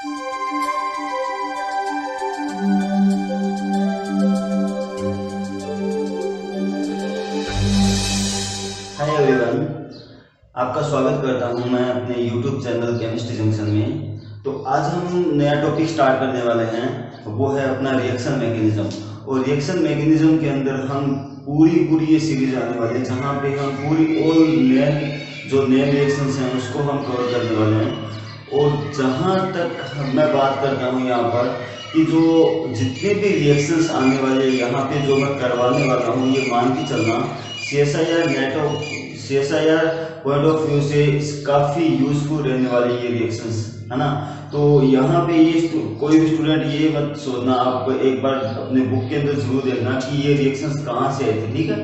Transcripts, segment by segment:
Hi everyone, आपका स्वागत करता हूं मैं अपने YouTube चैनल केमिस्ट्री जंक्शन में। तो आज हम नया टॉपिक स्टार्ट करने वाले हैं, वो है अपना रिएक्शन मैकेनिज्म। और रिएक्शन मैकेनिज्म के अंदर हम पूरी ये सीरीज आने वाली है, जहां पे हम पूरी ऑल नेम रिएक्शंस हैं उसको हम कवर करने वाले हैं। और जहां तक मैं बात करता हूं यहाँ पर कि जो जितने भी रिएक्शंस आने वाले यहाँ पे जो मैं करवाने वाला हूँ, ये मान के चलना CSIR पॉइंट ऑफ व्यू से काफ़ी यूजफुल रहने वाली ये रिएक्शंस है ना। तो यहाँ पे ये कोई भी स्टूडेंट ये मत सोचना, आप एक बार अपने बुक के अंदर जरूर देखना कि ये रिएक्शंस कहाँ से आई थी, ठीक है।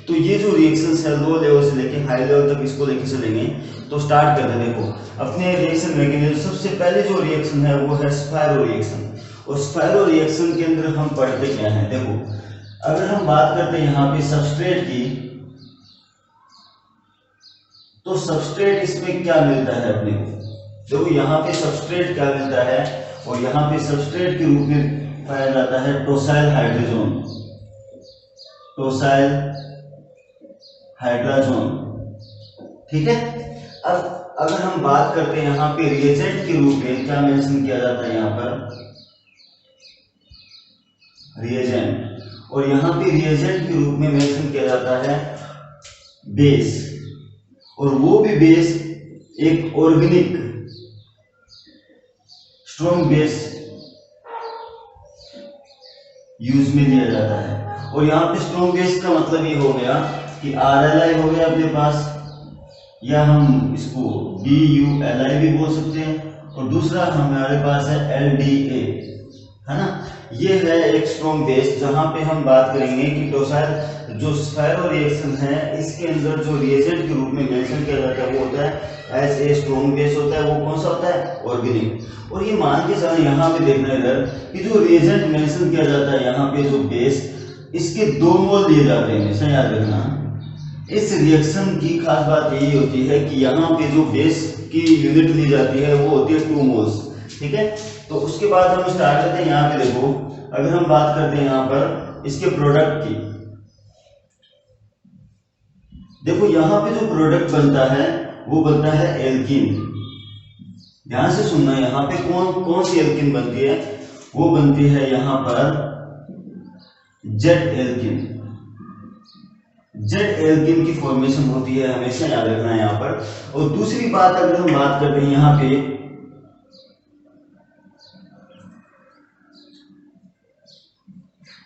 तो ये जो रिएक्शंस है लो लेवल से लेके हाई लेवल तक इसको लेके चलेंगे। तो स्टार्ट करते हैं। देखो अपने रिएक्शन मैकेनिज्म, सबसे पहले जो रिएक्शन है वो है स्पाइरो रिएक्शन। और स्पाइरो रिएक्शन के अंदर हम पढ़ते क्या है, देखो अगर हम बात करते हैं यहाँ पे सबस्ट्रेट की, तो सबस्ट्रेट इसमें क्या मिलता है अपने को। देखो यहाँ पे सबस्ट्रेट क्या मिलता है, और यहाँ पे सबस्ट्रेट के रूप में पाया जाता है टोसाइल हाइड्रोजन, टोसाइल हाइड्रोजन, ठीक है। अब अगर हम बात करते हैं यहाँ पे रिएजेंट के रूप में क्या मेंशन किया जाता है, यहाँ पर रिएजेंट, और यहाँ पे रिएजेंट के रूप में मेंशन किया जाता है बेस। और वो भी बेस एक ऑर्गेनिक स्ट्रॉन्ग बेस यूज में लिया जाता है। और यहाँ पे स्ट्रॉन्ग बेस का मतलब ये हो गया कि RLI हो गया अपने पास, या हम इसको BULI भी बोल सकते हैं, और दूसरा हमारे पास है LDA, है ना। ये है एक स्ट्रॉन्ग बेस, जहां पे हम बात करेंगे कि टोसाइल जो स्पाइरो रिएक्शन है इसके अंदर जो रिएजेंट के रूप में मेंशन किया जाता है वो होता है एज ए स्ट्रॉन्ग बेस होता है। वो कौन सा होता है, ऑर्गेनिक। और ये मान के चलना, यहाँ पे देखना इधर कि जो रिएजेंट मेंशन किया जाता है यहाँ पे जो बेस, इसके 2 मोल लिए जाते हैं, हमेशा याद रखना। इस रिएक्शन की खास बात यही होती है कि यहाँ पे जो बेस की यूनिट ली जाती है वो होती है 2 मोल्स, ठीक है। तो उसके बाद हम स्टार्ट करते हैं। यहाँ पे देखो अगर हम बात करते हैं यहाँ पर इसके प्रोडक्ट की, देखो यहाँ पे जो प्रोडक्ट बनता है वो बनता है एल्कीन। ध्यान से सुनना, यहाँ पे कौन सी एल्कीन बनती है, वो बनती है यहाँ पर जेड एल्कीन। जेड एल्कीन की फॉर्मेशन होती है, हमेशा याद रखना है यहाँ पर। और दूसरी बात अगर हम बात करते हैं यहाँ पे,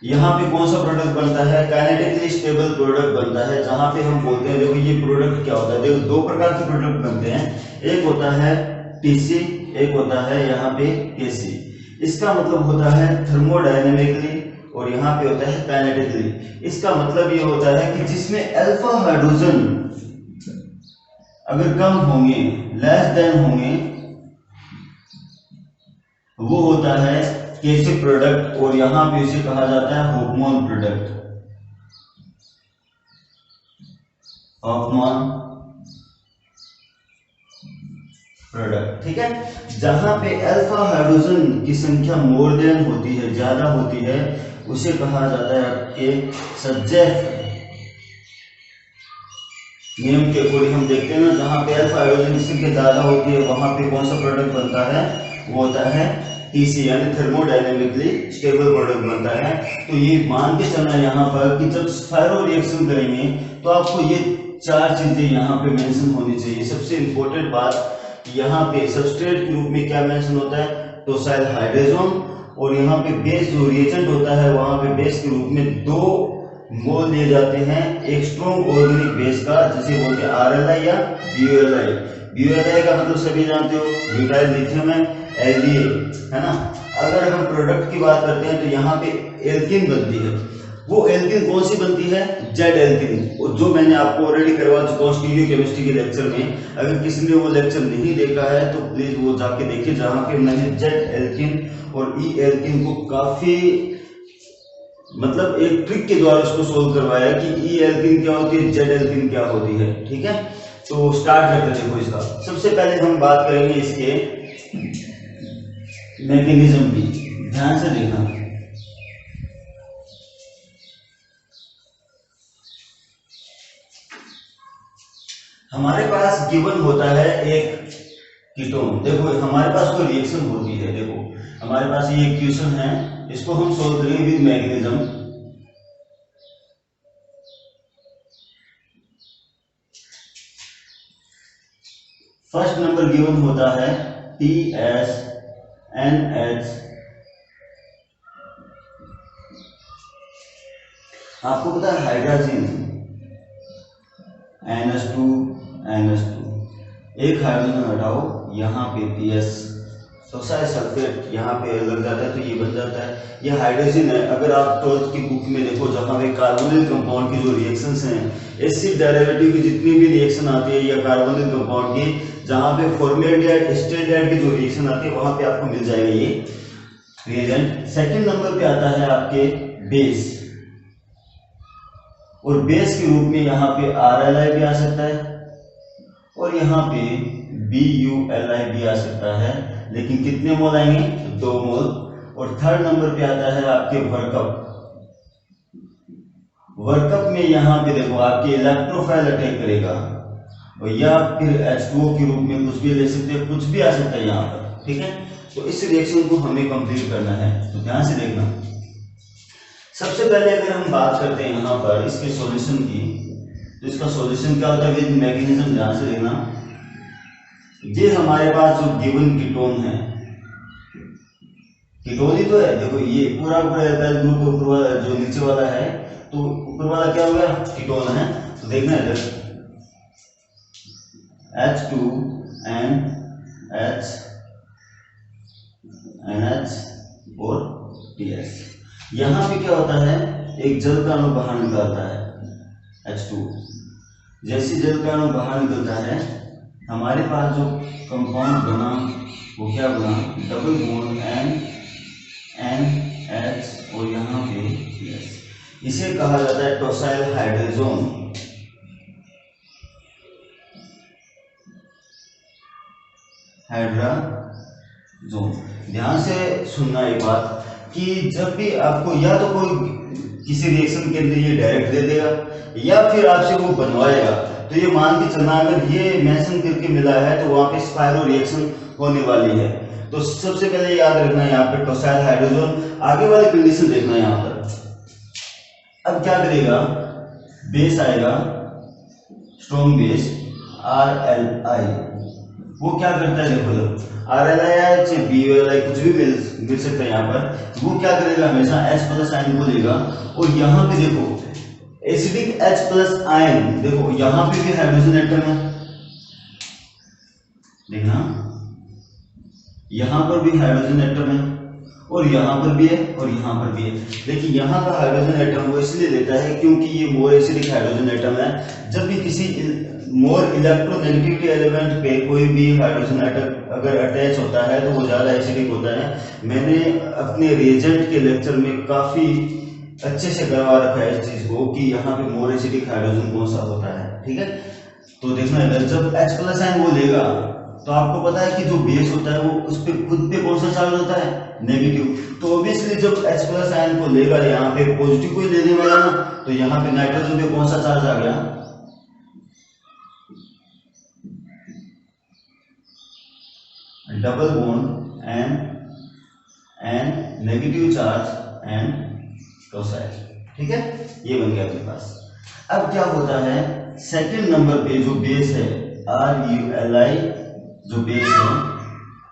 यहाँ पे कौन सा प्रोडक्ट बनता है, काइनेटिकली स्टेबल प्रोडक्ट बनता है, जहां पे हम बोलते हैं देखो ये प्रोडक्ट क्या होता है। देखो 2 प्रकार के प्रोडक्ट बनते हैं, एक होता है TC, एक होता है यहाँ पे KC। इसका मतलब होता है थर्मोडायनेमिकली, और यहाँ पे होता है काइनेटिकली। इसका मतलब ये होता है कि जिसमें अल्फा हाइड्रोजन अगर कम होंगे, लेस देन होंगे, वो होता है कैसे प्रोडक्ट, और यहां पे इसे कहा जाता है हॉफमैन प्रोडक्ट, हॉफमैन प्रोडक्ट, ठीक है। जहां पे अल्फा हाइड्रोजन की संख्या मोर देन होती है, ज्यादा होती है, उसे कहा जाता है आपके सब्जेक्ट नियम के अकॉर्डिंग हम देखते हैं ना, जहां पे अल्फा हाइड्रोजन की संख्या ज्यादा होती है वहां पे कौन सा प्रोडक्ट बनता है, वो होता है TC, यानी थर्मोडायनेमिकली स्टेबल प्रोडक्ट बनता है। तो ये मान के चलना यहाँ पर कि जब स्पाइरो रिएक्शन करेंगे तो आपको ये 4 चीजें यहाँ पे मेंशन होनी चाहिए। सबसे इंपॉर्टेंट बात, यहाँ पे सबस्ट्रेट के रूप में क्या मेंशन होता है, टोसाइल हाइड्रोजन। और यहाँ पे बेस जो रिएजेंट होता है वहां पे बेस के रूप में 2 मोल दिए जाते हैं एक स्ट्रॉन्ग ऑर्गेनिक बेस का, जिसे बोलते हैं RLI या BULI। BULI का मतलब सभी जानते हो, ब्यूटाइल लिथियम है, LDA, है ना। अगर हम प्रोडक्ट की बात करते हैं तो यहाँ पे एल्कीन बनती है। वो एल्कीन कौन सी बनती है, जेड एल्कीन, और जो मैंने आपको ऑलरेडी करवा चुका हूँ स्टीरियो केमिस्ट्री के लेक्चर में। अगर किसी ने वो लेक्चर नहीं देखा है तो प्लीज वो जाके देखिए, जहाँ पे मैंने जेड एल्कीन और ई एल्कीन को काफी मतलब एक ट्रिक के द्वारा इसको सोल्व करवाया कि ई एल्कीन क्या होती है, जेड एल्कीन क्या होती है, ठीक है। तो स्टार्ट करते हैं। देखो इसका सबसे पहले हम बात करेंगे इसके मैकेनिज्म भी ध्यान से देखना। हमारे पास गिवन होता है एक कीटोन। देखो हमारे पास कोई रिएक्शन होती है, देखो हमारे पास ये इक्वेशन है, इसको हम सोल्व करेंगे with mechanism. First number given होता है TSNH, आपको पता है हाइड्रोजन NH2 एक हाइड्रोजन हटाओ, यहाँ पे PS सल्फेट यहाँ पे लग जाता है तो ये बन जाता है, ये हाइड्रोजन है। अगर आप 12th की बुक में देखो जहाँ पे कार्बोनिल कंपाउंड की जो रिएक्शंस हैं, एसिड डेरिवेटिव की जितनी भी रिएक्शन आती है या कार्बोनिल कंपाउंड की जहाँ पे फॉर्मेल्डिहाइड एस्टेल्डिहाइड की जो रिएक्शन आती है वहाँ पे आपको मिल जाएगा ये रिएजेंट। सेकंड नंबर पे आता है आपके बेस, और बेस के रूप में यहाँ पे RLI भी आ सकता है और यहाँ पे BULI भी आ सकता है, लेकिन कितने मोल आएंगे? 2 मोल। और थर्ड नंबर पे आता है आपके वर्कअप। वर्कअप में यहाँ पे देखो आपके इलेक्ट्रोफाइल अटैक करेगा, और या फिर H2O के रूप में कुछ भी ले सकते हैं, कुछ भी आ सकता है यहाँ पर, ठीक है। तो इस रिएक्शन को हमें कंप्लीट करना है, तो ध्यान से देखना। सबसे पहले अगर हम बात करते हैं यहाँ पर इसके सॉल्यूशन की, तो इसका सॉल्यूशन क्या होता है विद मैकेनिज्म, ध्यान से देखना। ये हमारे पास जो गिवन कीटोन है, कीटोन ही तो है, देखो ये पूरा एल्काइल ग्रुप ऊपर वाला जो नीचे वाला है, तो ऊपर वाला क्या हो गया? कीटोन है। तो देखना इधर H2NH NH और TS। यहाँ पे क्या होता है, एक जल का अणु बाहर निकलता है H2। जैसे जल का अणु बाहर निकलता है, हमारे पास जो कंपाउंड बना वो क्या बना? डबल बॉन्ड NH और यहाँ पे PS। इसे कहा जाता है टोसाइल हाइड्रोजोन। ध्यान से सुनना एक बात कि जब भी आपको या तो कोई किसी रिएक्शन के अंदर ये डायरेक्ट दे देगा या फिर आपसे वो बनवाएगा, तो ये मान के चलना अगर ये मेंशन करके मिला है तो वहां पे स्पाइरो रिएक्शन होने वाली है। तो सबसे पहले याद रखना यहाँ पे टोसाइल हाइड्रोजन। आगे वाली कंडीशन देखना यहाँ पर। अब क्या करेगा? बेस आएगा, स्ट्रॉन्ग बेस RLI। वो क्या करता है? देखो RLI चाहे BULI कुछ भी मिल सकता है यहाँ पर। वो क्या करेगा? हमेशा H+ आयन को लेगा, और यहाँ पे देखो एसिडिक H+ आयन, देखो यहाँ पे भी हाइड्रोजन एटम है, देखना यहाँ पर भी हाइड्रोजन एटम है, और यहाँ पर भी है, और यहाँ पर भी है। देखिए यहाँ का हाइड्रोजन एटम वो इसलिए लेता है क्योंकि ये मोर एसिडिक हाइड्रोजन एटम है। जब भी किसी मोर इलेक्ट्रोनेगेटिविटी एलिमेंट पे कोई भी हाइड्रोजन एटम अगर अटैच होता है तो वो ज़्यादा एसिडिक होता है। मैंने अपने रिएजेंट के लेक्चर में काफ़ी अच्छे से करवा रखा है इस चीज़ को कि यहाँ पे मोर एसिडिक हाइड्रोजन कौन सा होता है, ठीक है। तो देखना इधर जब H+ आयन वो लेगा तो आपको पता है कि जो बेस होता है वो उस पे खुद पे कौन सा चार्ज होता है? नेगेटिव। तो ऑब्वियसली जब H+ आयन को लेगा यहाँ पे पॉजिटिव को ही लेने वाला ना, तो यहाँ पे नाइट्रोजन पे कौन सा चार्ज आ गया? Double bond N negative charge N टोसाइल, ठीक है। ये बन गया अपने पास। अब क्या होता है सेकंड नंबर पे जो बेस है RULI, जो बेस है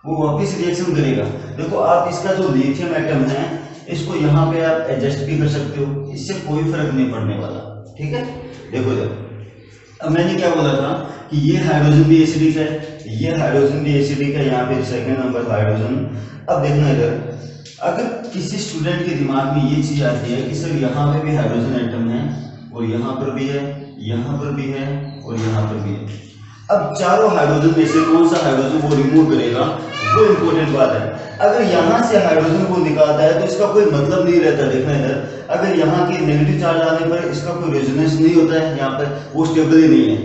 वो वापिस रिएक्शन करेगा। देखो आप इसका जो लिथियम एटम है इसको यहाँ पे आप एडजस्ट भी कर सकते हो, इससे कोई फर्क नहीं पड़ने वाला, ठीक है। देखो अब मैंने क्या बोला था कि ये हाइड्रोजन भी एसिडिक है, ये हाइड्रोजन भी एसिडिक है, यहाँ पे सेकंड नंबर हाइड्रोजन। अब देखना इधर, अगर किसी स्टूडेंट के दिमाग में ये चीज आती है कि सर यहाँ पे भी हाइड्रोजन एटम है और यहाँ पर भी है, यहाँ पर भी है और यहाँ पर भी है, अब चारों हाइड्रोजन में से कौन सा हाइड्रोजन वो रिमूव करेगा, वो इंपॉर्टेंट बात है। अगर यहाँ से हाइड्रोजन को निकालता है तो इसका कोई मतलब नहीं रहता। देखना इधर, अगर यहाँ के नेगेटिव चार्ज आने पर इसका कोई रेजोनेंस नहीं होता है, यहाँ पर वो स्टेबल ही नहीं है।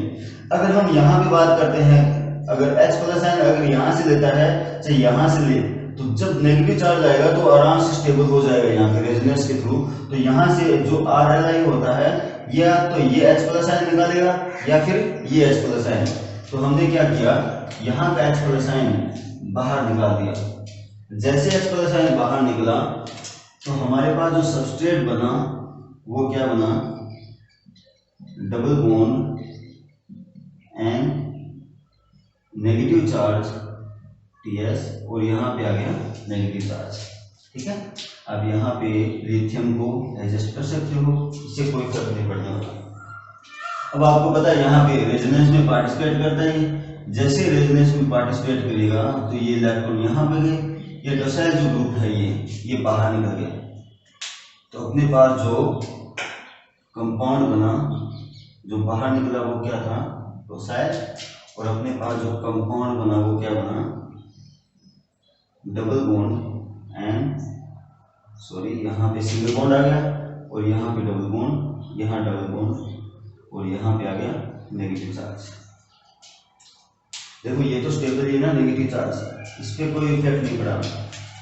अगर हम यहाँ पे बात करते हैं, अगर H+ आयन अगर यहाँ से लेता है चाहे यहाँ से ले, तो तो जब नेगेटिव चार्ज आएगा तो आराम से स्टेबल हो जाएगा यहाँ पे रेजोनेंस के थ्रू। तो यहाँ से जो RLI होता है या तो ये H+ आयन निकालेगा या फिर ये H+ आयन। तो हमने क्या किया, यहाँ का H+ आयन बाहर निकाल दिया। जैसे H+ आयन बाहर निकला तो हमारे पास जो सबस्ट्रेट बना वो क्या बना, double bond an negative charge TS और यहाँ पे आ गया नेगेटिव चार्ज। ठीक है, अब यहाँ पे लिथियम को एडजस्ट कर सकते हो, इससे कोई फर्क नहीं पड़ने वाला। अब आपको पता है यहाँ पे रेजोनेंस में पार्टिसिपेट करता है, जैसे रेजोनेंस में पार्टिसिपेट करेगा तो ये इलेक्ट्रॉन यहाँ पे गए, ये डोसाइल जो ग्रुप है ये बाहर निकल गया। तो अपने पास जो कंपाउंड बना जो बाहर निकला वो क्या था, डोसाइल, और अपने पास जो कंपाउंड बना वो क्या बना, डबल बॉन्ड एंड यहाँ पे सिंगल बॉन्ड आ गया और यहाँ पे डबल बॉन्ड, यहाँ डबल बॉन्ड और यहाँ पे आ गया नेगेटिव चार्ज। देखो ये तो स्टेबल है ना नेगेटिव चार्ज, इस पर कोई इफेक्ट नहीं पड़ा,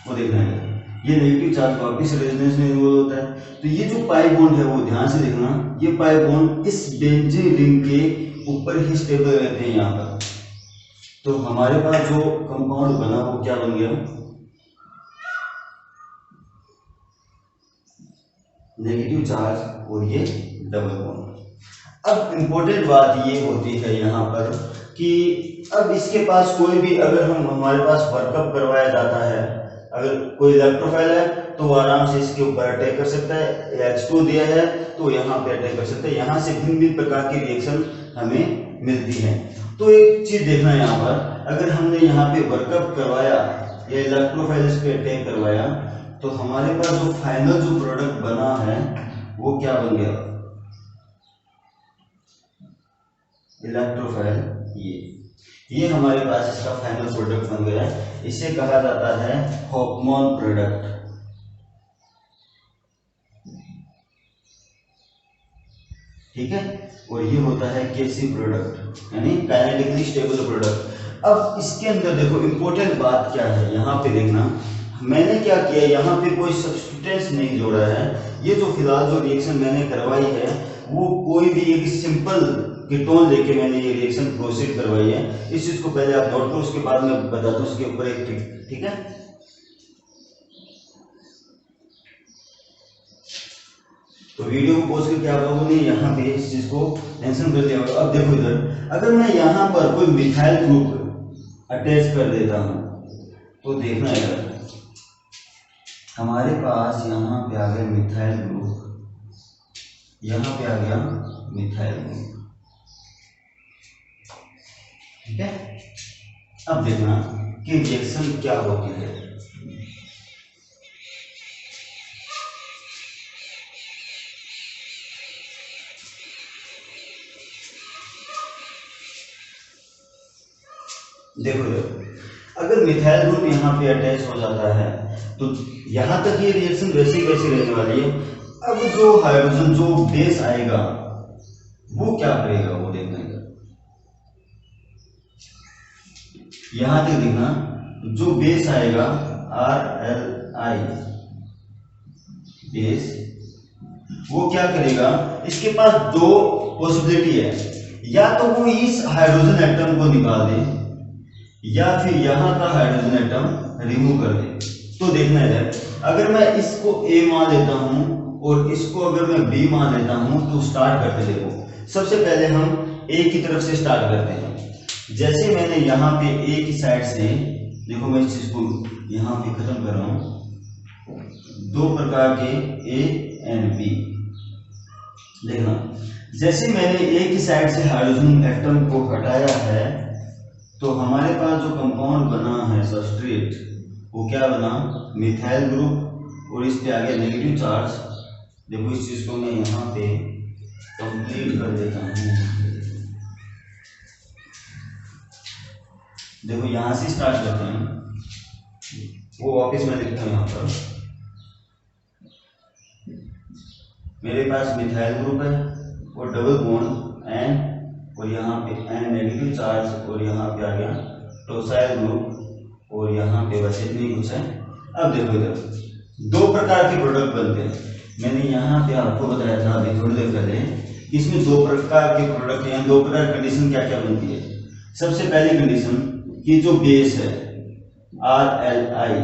वो देखना है। ये नेगेटिव चार्ज वापिस रेजोनेंस में इन्वॉल्व होता है। तो ये जो पाई बॉन्ड है वो ध्यान से देखना, ये पाई बॉन्ड इस बेंजीन रिंग के ऊपर ही स्टेबल रहते हैं यहाँ पर। तो हमारे पास जो कंपाउंड बना वो क्या बन गया, नेगेटिव चार्ज और ये डबल बॉन्ड। अब इंपॉर्टेंट बात ये होती है यहाँ पर कि अब इसके पास कोई भी अगर हमारे पास वर्कअप करवाया जाता है, अगर कोई इलेक्ट्रोफाइल है तो वो आराम से इसके ऊपर अटैक कर सकता है, H2 दिया है तो यहाँ पे अटैक कर सकता है। यहाँ से भिन्न भिन्न प्रकार की रिएक्शन हमें मिलती है। तो एक चीज देखना है यहाँ पर, अगर हमने यहाँ पे वर्कअप करवाया या इलेक्ट्रोफाइल इस पे अटैक करवाया तो हमारे पास जो फाइनल जो प्रोडक्ट बना है वो क्या बन गया, इलेक्ट्रोफाइल। ये हमारे पास इसका फाइनल प्रोडक्ट बन गया है। इसे कहा जाता है हॉफमैन प्रोडक्ट। ठीक है, और ये होता है केसी प्रोडक्ट यानी काइनेटिकली स्टेबल प्रोडक्ट। अब इसके अंदर देखो इंपॉर्टेंट बात क्या है, यहाँ पे देखना, मैंने क्या किया, यहाँ पे कोई सब्स्टिट्यूएंट्स नहीं जोड़ा है। ये जो फिलहाल जो रिएक्शन मैंने करवाई है वो कोई भी एक सिंपल कीटोन लेके मैंने ये रिएक्शन प्रोसीड करवाई है। इस चीज को पहले आप नोट करो, उसके बाद मैं बताता हूँ उसके ऊपर एक ट्रिक। ठीक है, तो वीडियो को पॉज करके आप लोगों ने यहाँ पे इस चीज को मेंशन कर दिया होगा। अब देखो इधर, अगर मैं यहाँ पर कोई मिथाइल ग्रुप अटैच कर देता हूँ तो देखना है हमारे पास यहाँ पे आ गया मिथाइल ग्रुप, यहाँ पे आ गया मिथाइल ग्रुप। ठीक है, अब देखना कि रिएक्शन क्या होती है। देखो अगर मिथाइल ग्रुप यहाँ पे अटैच हो जाता है तो यहाँ तक ये रिएक्शन वैसी वैसी रहने वाली है। अब जो हाइड्रोजन जो बेस आएगा वो क्या करेगा वो देखना है। यहाँ तक देखना, जो बेस आएगा RLI बेस, वो क्या करेगा, इसके पास दो पॉसिबिलिटी है, या तो वो इस हाइड्रोजन एटम को निकाल दे या फिर यहाँ का हाइड्रोजन एटम रिमूव कर दे। तो देखना है अगर मैं इसको A मान लेता हूं और इसको अगर मैं B मान लेता हूं तो स्टार्ट करते। देखो सबसे पहले हम A की तरफ से स्टार्ट करते हैं। जैसे मैंने यहाँ पे A की साइड से, देखो मैं इस चीज को यहाँ पे खत्म कर रहा हूं, दो प्रकार के A एंड B। देखना जैसे मैंने A की साइड से हाइड्रोजन एटम को हटाया है तो हमारे पास जो कंपाउंड बना है सबस्ट्रेट वो क्या बना, मिथाइल ग्रुप, और इस पे आ गया नेगेटिव चार्ज। देखो इस चीज को मैं यहाँ पे कंप्लीट कर देता हूँ। देखो यहाँ से स्टार्ट करते हैं, वो वापस मैं लिखता हूँ यहाँ पर, मेरे पास मिथाइल ग्रुप है और डबल बॉन्ड एन, और यहाँ पे एन नेगेटिव चार्ज, और यहाँ पे आ गया टोसाइल ग्रुप, और यहाँ पे पे बस इतनी कुछ है। अब देखो इधर दो प्रकार के प्रोडक्ट बनते हैं। मैंने यहाँ पे आपको बताया था अभी थोड़ी देर पहले, इसमें दो प्रकार के प्रोडक्ट हैं, दो प्रकार की कंडीशन क्या क्या बनती है। सबसे पहली कंडीशन कि जो बेस है RLI,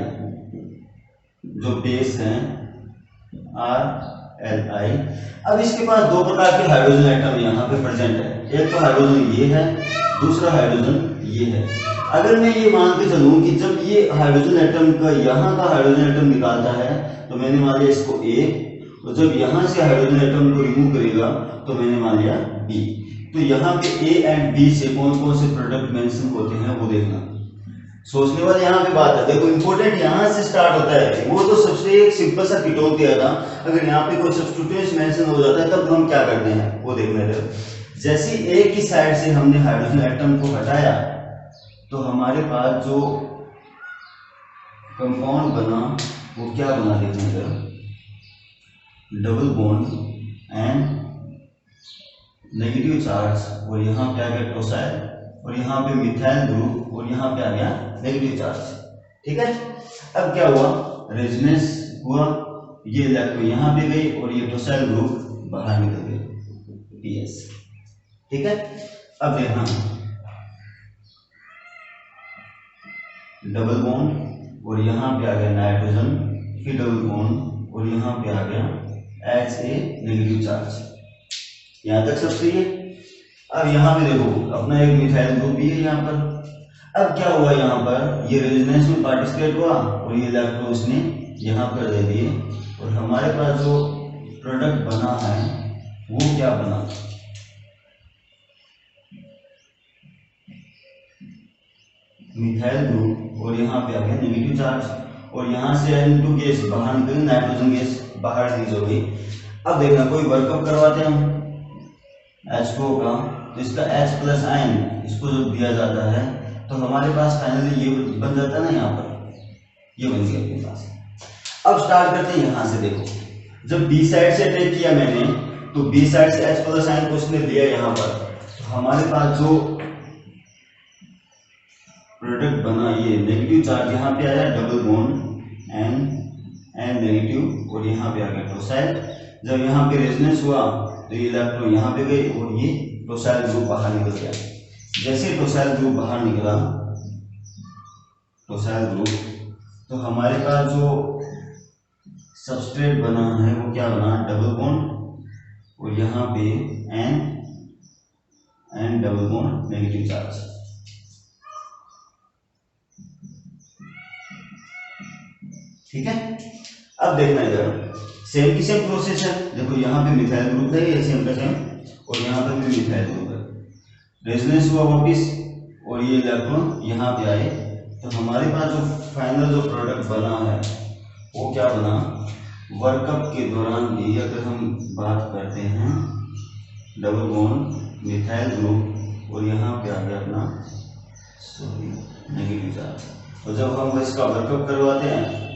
जो बेस है RLI, अब इसके पास दो प्रकार के हाइड्रोजन एटम यहाँ पे प्रेजेंट है। एक तो हाइड्रोजन ये है, दूसरा हाइड्रोजन ये है। अगर मैं ये मान के चलूं कि जब ये हाइड्रोजन एटम का यहाँ का हाइड्रोजन एटम निकालता है तो मैंने मान लिया इसको A, और जब यहाँ से हाइड्रोजन एटम को रिमूव करेगा तो मैंने मान लिया B। तो यहाँ पे A एंड B से कौन कौन से प्रोडक्ट मेंशन होते हैं वो देखना। सोचने वाली यहाँ पे बात है, देखो इंपॉर्टेंट यहाँ से स्टार्ट होता है। वो तो सबसे एक सिंपल सा कीटोन दिया था, अगर यहाँ पे कोई सब्स्टिट्यूएंट्स मेंशन हो जाता है तब हम क्या करते हैं वो देखने दो। जैसे एक ही साइड से हमने हाइड्रोजन एटम को हटाया तो हमारे पास जो कंपाउंड बना वो क्या बना, देखने दो, double bond and negative charge, और यहाँ क्या गया टोसाइल, और यहाँ पे मिथाइल ग्रुप, और यहाँ पे आ गया नेगेटिव चार्ज। ठीक है, अब क्या हुआ, रेजोनेंस हुआ, ये इलेक्ट्रॉन यहाँ पे गई और ये टोसाइल ग्रुप बाहर निकल गए PS। ठीक है, अब देखना डबल बॉन्ड और यहाँ पे आ गया नाइट्रोजन, फिर डबल बॉन्ड और यहाँ पे आ गया HA नेगेटिव चार्ज। यहाँ तक सब सही है। अब यहाँ पे देखो अपना एक मिथाइल ग्रुप भी है यहाँ पर। अब क्या हुआ, यहाँ पर ये रेजोनेंस में पार्टिसिपेट हुआ और ये इलेक्ट्रॉन्स ने यहाँ पर दे दिए, और हमारे पास जो प्रोडक्ट बना है वो क्या बना, मिथाइल ग्रुप, और यहाँ पे आ गया नेगेटिव चार्ज, और यहाँ से N2 गैस बाहर निकली, नाइट्रोजन गैस बाहर रिलीज हो गई। अब देखना कोई वर्कअप करवाते हैं हम H2O का, तो इसका H+ आयन इसको जब दिया जाता है तो हमारे पास फाइनली ये बन जाता है ना, यहाँ पर ये बन गया अपने पास। अब स्टार्ट करते हैं यहाँ से। देखो जब B साइड से अटैक किया मैंने तो B साइड से H+ आयन को उसने दिया यहाँ पर, तो हमारे पास जो प्रोडक्ट बना ये नेगेटिव चार्ज यहाँ पे आया, डबल बॉन्ड N नेगेटिव, और यहाँ पे आ गया टोसाइल। जब यहाँ पे रेजोनेंस हुआ तो ये इलेक्ट्रॉन यहाँ पे गई और ये टोसाइल ग्रुप बाहर निकल गया। जैसे टोसाइल ग्रुप बाहर निकला, टोसाइल ग्रुप, तो हमारे पास जो सबस्ट्रेट बना है वो क्या बना, डबल बॉन्ड, और यहाँ पे N double bond negative charge. ठीक है, अब देखना इधर सेम की सेम प्रोसेस है। देखो यहाँ पे मिथाइल ग्रुप है, ये सेम का सेम, और यहाँ पे भी मिथाइल ग्रुप है। रेजोनेंस हुआ वापिस और ये इलेक्ट्रॉन यहाँ पे आए, तो हमारे पास जो फाइनल जो प्रोडक्ट बना है वो क्या बना, वर्कअप के दौरान भी अगर हम बात करते हैं डबल बॉन्ड मिथाइल ग्रुप, और यहाँ पे आ गया अपना नेगेटिव चार्ज। तो जब हम इसका वर्कअप करवाते हैं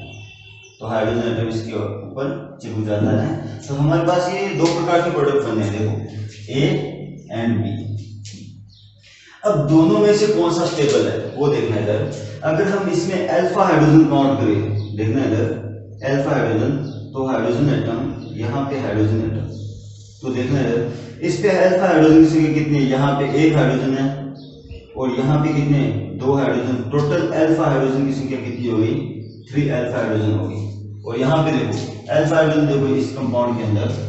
तो हाइड्रोजन एटम इसके ऊपर चिपक जाता है। तो हमारे पास ये दो प्रकार के प्रोडक्ट बने हैं, देखो A एंड B। अब दोनों में से कौन सा स्टेबल है वो देखना इधर। अगर हम इसमें अल्फा हाइड्रोजन काउंट करें, देखना इधर अल्फा हाइड्रोजन, तो हाइड्रोजन एटम, यहाँ पे हाइड्रोजन एटम, तो देखना इधर इस पे अल्फा हाइड्रोजन की संख्या कितनी है, यहाँ पे एक हाइड्रोजन है, और यहाँ पे कितने, दो हाइड्रोजन। टोटल अल्फा हाइड्रोजन की संख्या कितनी हो गई, 3 अल्फा हाइड्रोजन हो गई। और यहाँ पे देखो अल्फा हाइड्रोजन, देखो इस कंपाउंड के अंदर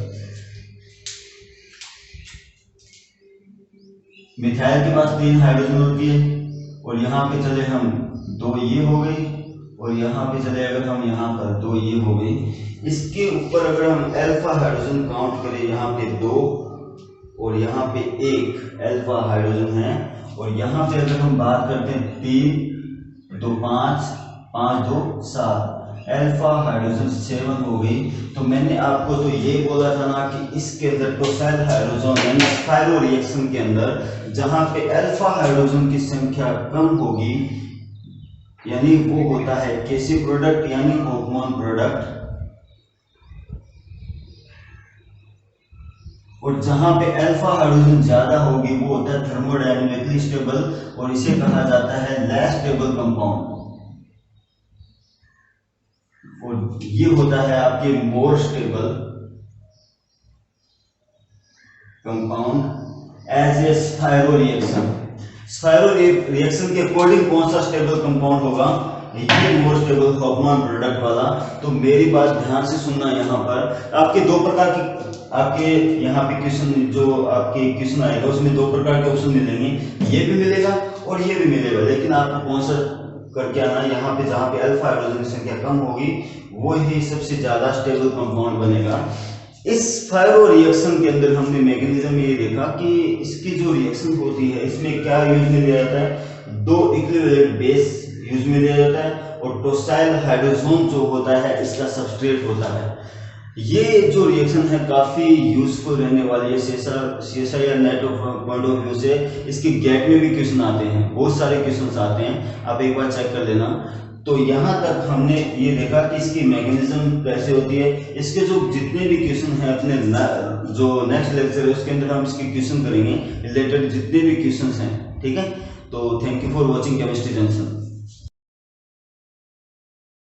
मिथाइल के पास 3 हाइड्रोजन होती है, और यहाँ पे चले हम 2 ये हो गई, और यहाँ पे चले अगर हम यहाँ पर 2 ये हो गई। इसके ऊपर अगर हम अल्फा हाइड्रोजन काउंट करें, यहाँ पे 2 और यहाँ पे 1 अल्फा हाइड्रोजन है, और यहाँ पे अगर हम बात करते हैं 3 2 5 5 2 7 अल्फा हाइड्रोजन 7 हो गई। तो मैंने आपको तो ये बोला था ना कि इसके अंदर टोसाइल हाइड्रोजन यानी स्पाइरो रिएक्शन के अंदर जहां पे अल्फा हाइड्रोजन की संख्या कम होगी यानी वो होता है केसी प्रोडक्ट यानी होफमैन प्रोडक्ट, और जहां पे अल्फा हाइड्रोजन ज्यादा होगी वो होता है थर्मोडायनेमिकली स्टेबल, और इसे कहा जाता है लेस स्टेबल कंपाउंड। और ये होता है आपके more stable compound as a spiro reaction. Spiro reaction के अकॉर्डिंग कौन सा स्टेबल कंपाउंड होगा, ये मोर स्टेबल हॉफमैन प्रोडक्ट वाला। तो मेरी बात ध्यान से सुनना, यहाँ पर आपके दो प्रकार की आपके यहाँ पे क्वेश्चन जो आपके क्वेश्चन आएगा उसमें दो प्रकार के ऑप्शन मिलेंगे, ये भी मिलेगा और ये भी मिलेगा, लेकिन आपको कौन सा करके आना, यहाँ पे जहाँ पे अल्फा हाइड्रोजन की संख्या कम होगी वो ही सबसे ज्यादा स्टेबल कंपाउंड बनेगा। इस स्पाइरो रिएक्शन के अंदर हमने मैकेनिज्म ये देखा कि इसकी जो रिएक्शन होती है इसमें क्या यूज में लिया जाता है, दो इक्विवेलेंट बेस यूज में लिया जाता है और टॉसाइल हाइड्रोजन जो होता है इसका सबस्ट्रेट होता है। ये जो रिएक्शन है काफी यूजफुल रहने वाली है सीएसआई या नेट पॉइंट ऑफ व्यू से। इसके गेट में भी क्वेश्चन आते हैं, बहुत सारे क्वेश्चन आते हैं, आप एक बार चेक कर लेना। तो यहाँ तक हमने ये देखा कि इसकी मैकेनिज्म कैसे होती है। इसके जो जितने भी क्वेश्चन हैं अपने जो नेक्स्ट लेक्चर है उसके अंदर हम इसके क्वेश्चन करेंगे रिलेटेड जितने भी क्वेश्चन हैं, ठीक है। तो thank you for watching chemistry junction.